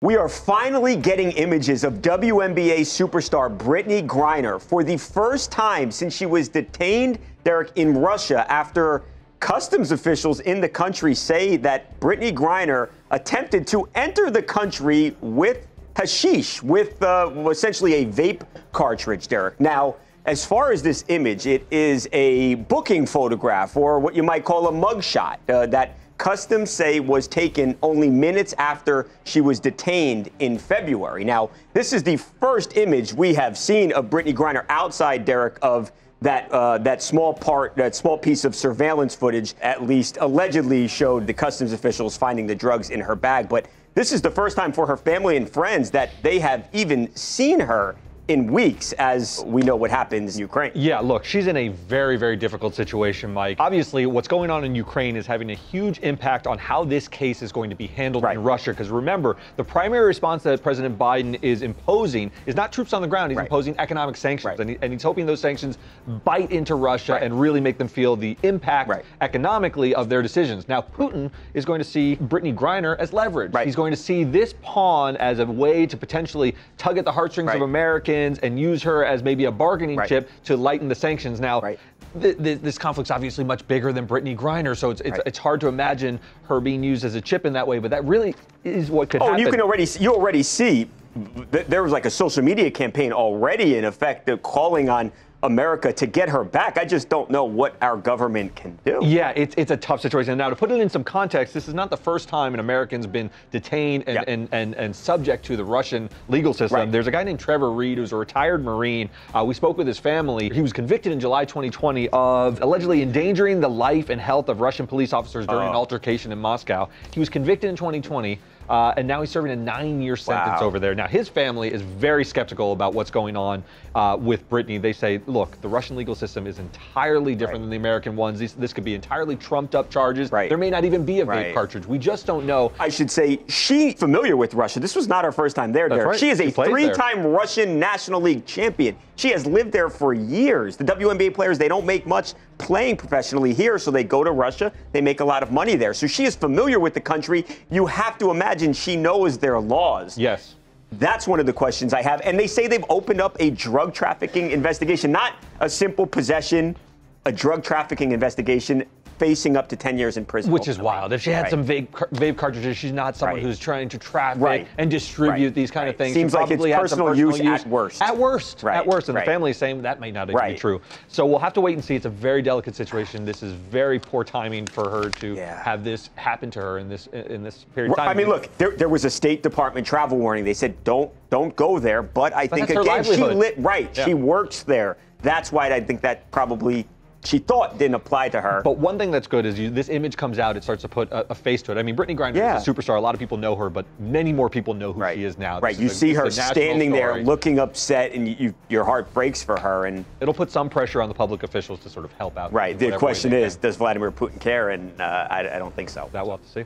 We are finally getting images of WNBA superstar Brittney Griner for the first time since she was detained, Derek, in Russia after customs officials in the country say that Brittney Griner attempted to enter the country with hashish, with essentially a vape cartridge, Derek. Now, as far as this image, it is a booking photograph, or what you might call a mugshot, that customs say was taken only minutes after she was detained in February. Now, this is the first image we have seen of Brittney Griner outside, Derek, of that small piece of surveillance footage, at least allegedly showed the customs officials finding the drugs in her bag. But this is the first time for her family and friends that they have even seen her in weeks, as we know what happens in Ukraine. Yeah, look, she's in a very, very difficult situation, Mike. Obviously, what's going on in Ukraine is having a huge impact on how this case is going to be handled in Russia. Because remember, the primary response that President Biden is imposing is not troops on the ground. He's imposing economic sanctions. And he's hoping those sanctions bite into Russia and really make them feel the impact economically of their decisions. Now, Putin is going to see Brittney Griner as leverage. He's going to see this pawn as a way to potentially tug at the heartstrings of Americans and use her as maybe a bargaining chip to lighten the sanctions. Now, this conflict's obviously much bigger than Brittney Griner, so it's hard to imagine her being used as a chip in that way, but that really is what could happen. And you already see there was like a social media campaign already in effect calling on America to get her back. I just don't know what our government can do. Yeah, it's a tough situation. Now, to put it in some context, this is not the first time an American's been detained and subject to the Russian legal system. There's a guy named Trevor Reed who's a retired Marine. We spoke with his family. He was convicted in July 2020 of allegedly endangering the life and health of Russian police officers during an altercation in Moscow. He was convicted in 2020. And now he's serving a 9-year sentence over there. Now, his family is very skeptical about what's going on with Brittney. They say, look, the Russian legal system is entirely different than the American ones. This could be entirely trumped up charges. There may not even be a vape cartridge. We just don't know. I should say she's familiar with Russia. This was not her first time there, Derek. She is a 3-time Russian National League champion. She has lived there for years. The WNBA players, they don't make much playing professionally here, so they go to Russia. They make a lot of money there. So she is familiar with the country. You have to imagine she knows their laws. Yes. That's one of the questions I have. And they say they've opened up a drug trafficking investigation, not a simple possession, a drug trafficking investigation facing up to 10 years in prison. Which is wild. If she had some vape cartridges, she's not someone who's trying to traffic and distribute these kind of things. Seems like it's personal use at worst. At worst. At worst. And the family is saying that may not even be true. So we'll have to wait and see. It's a very delicate situation. This is very poor timing for her to have this happen to her in this period of time. I mean, look, there was a State Department travel warning. They said don't go there. But I think again, she works there. That's why I think that probably she thought didn't apply to her. But one thing that's good is this image comes out, it starts to put a face to it. I mean, Brittney Griner is a superstar. A lot of people know her, but many more people know who she is now. You see her standing there looking upset, and your heart breaks for her. And it'll put some pressure on the public officials to sort of help out. The question is, does Vladimir Putin care? And I don't think so. That we'll have to see.